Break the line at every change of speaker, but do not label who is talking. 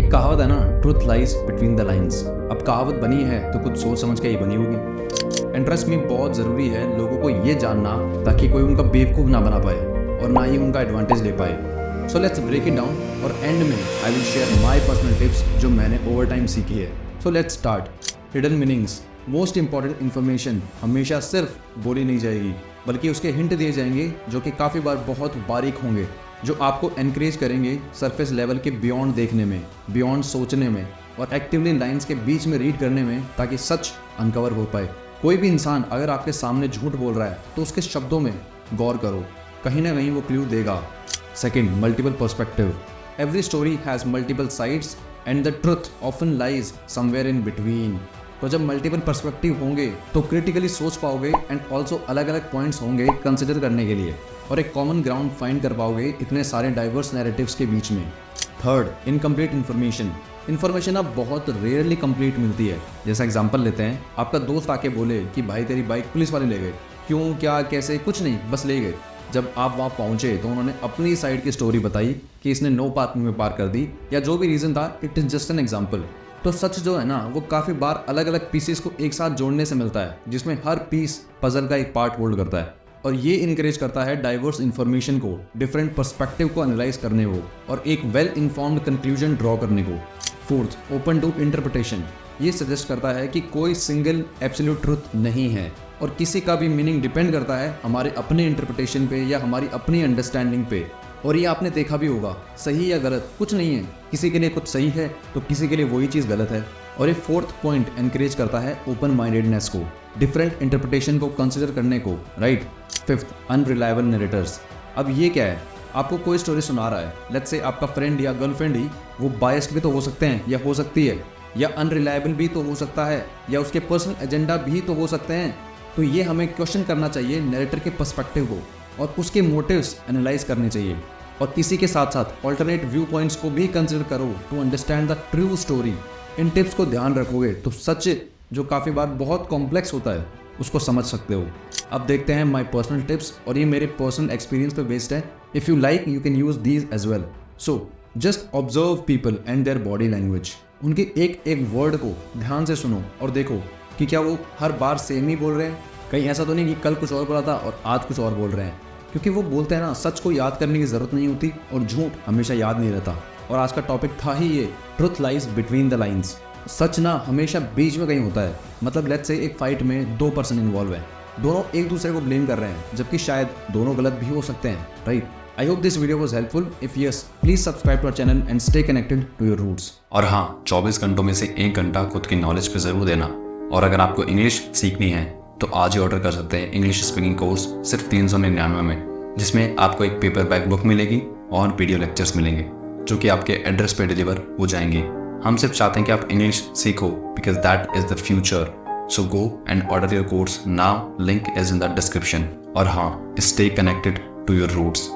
एक कहावत है ना, truth lies between the lines. अब कहावत बनी है तो कुछ सोच समझ के ही बनी होगी। इंटरेस्ट में बहुत ज़रूरी है लोगों को ये जानना ताकि कोई उनका बेवकूफ़ ना बना पाए और ना ही उनका एडवांटेज ले पाए। So let's break it down और एंड में I will share my personal tips जो मैंने ओवर टाइम सीखी है। So let's start. Hidden meanings, most important information हमेशा सिर्फ बोली नहीं जाएगी बल्कि उसके हिंट दिए जाएंगे जो कि काफ़ी बार बहुत बारीक होंगे, जो आपको एनकरेज करेंगे सरफेस लेवल के बियॉन्ड देखने में, बियॉन्ड सोचने में और एक्टिवली लाइंस के बीच में रीड करने में, ताकि सच अनकवर हो पाए। कोई भी इंसान अगर आपके सामने झूठ बोल रहा है तो उसके शब्दों में गौर करो, कहीं ना कहीं वो क्लू देगा। Second, multiple perspective. Every story has multiple sides and the truth often lies somewhere in between. तो जब मल्टीपल पर्सपेक्टिव होंगे तो क्रिटिकली सोच पाओगे एंड ऑल्सो अलग अलग पॉइंट्स होंगे कंसिडर करने के लिए और एक कॉमन ग्राउंड फाइंड कर पाओगे इतने सारे डाइवर्स नैरेटिव्स के बीच में। Third, incomplete information. इन्फॉर्मेशन अब बहुत रेयरली कंप्लीट मिलती है। जैसा एग्जांपल लेते हैं, आपका दोस्त आके बोले कि भाई तेरी बाइक पुलिस वाले ले गए। क्यों, क्या, कैसे, कुछ नहीं, बस ले गए। जब आप वहाँ पहुँचे तो उन्होंने अपनी साइड की स्टोरी बताई कि इसने नो पार्किंग में पार्क कर दी या जो भी रीज़न था, it is just an example. तो सच जो है ना, वो काफ़ी बार अलग अलग पीसेस को एक साथ जोड़ने से मिलता है, जिसमें हर पीस पजल का एक पार्ट होल्ड करता है और ये इनकरेज करता है डाइवर्स इन्फॉर्मेशन को, डिफरेंट पर्सपेक्टिव को एनालाइज करने को और एक वेल इन्फॉर्म्ड कंक्लूजन ड्रॉ करने को। Fourth, open to interpretation. ये सजेस्ट करता है कि कोई सिंगल एब्सोल्यूट ट्रुथ नहीं है और किसी का भी मीनिंग डिपेंड करता है हमारे अपने इंटरप्रिटेशन पे या हमारी अपनी अंडरस्टैंडिंग पे। और ये आपने देखा भी होगा, सही या गलत कुछ नहीं है, किसी के लिए कुछ सही है तो किसी के लिए वही चीज़ गलत है। और ये फोर्थ पॉइंट एनकरेज करता है ओपन माइंडेडनेस को, डिफरेंट इंटरप्रिटेशन को कंसिडर करने को, राइट। Fifth, unreliable narrator's. अब ये क्या है, आपको कोई स्टोरी सुना रहा है, लेट्स से आपका फ्रेंड या गर्लफ्रेंड ही, वो बायस्ड भी तो हो सकते हैं या हो सकती है, या अनरिलायबल भी तो हो सकता है, या उसके पर्सनल एजेंडा भी तो हो सकते हैं। तो ये हमें क्वेश्चन करना चाहिए नरेटर के पर्सपेक्टिव को और उसके मोटिव्स एनालाइज करने चाहिए। और किसी के साथ साथ ऑल्टरनेट व्यू पॉइंट्स को भी कंसिडर करो to understand the true story. इन टिप्स को ध्यान रखोगे तो सच जो काफ़ी बार बहुत कॉम्प्लेक्स होता है उसको समझ सकते हो। अब देखते हैं माय पर्सनल टिप्स, और ये मेरे पर्सनल एक्सपीरियंस पे बेस्ड है। If you like you can use these as well. So just observe people and their body language. उनके एक एक वर्ड को ध्यान से सुनो और देखो कि क्या वो हर बार सेम ही बोल रहे हैं। कहीं ऐसा तो नहीं कि कल कुछ और बोला था और आज कुछ और बोल रहे हैं, क्योंकि वो बोलते हैं ना, सच को याद करने की ज़रूरत नहीं होती और झूठ हमेशा याद नहीं रहता। और आज का टॉपिक था ही ये, truth lies between the lines. सच ना हमेशा बीच में कहीं होता है। मतलब लेट्स से एक फाइट में दो पर्सन इन्वॉल्व है, दोनों एक दूसरे को ब्लेम कर रहे हैं, जबकि शायद दोनों गलत भी हो सकते हैं, right. I hope this video was helpful. If yes, please subscribe to our channel and stay connected to your roots.
और हाँ, 24 घंटों में से 1 घंटा खुद की नॉलेज पे ज़रूर देना। और अगर आपको इंग्लिश सीखनी है तो आज ही ऑर्डर कर सकते हैं इंग्लिश स्पीकिंग कोर्स सिर्फ 399 में, जिसमें आपको एक पेपर बैक बुक मिलेगी और वीडियो लेक्चर्स मिलेंगे जो कि आपके एड्रेस पे डिलीवर हो जाएंगे। हम सिर्फ चाहते हैं कि आप इंग्लिश सीखो because that is the future. So go and order your course now, link is in the description. और हाँ, stay connected to your roots.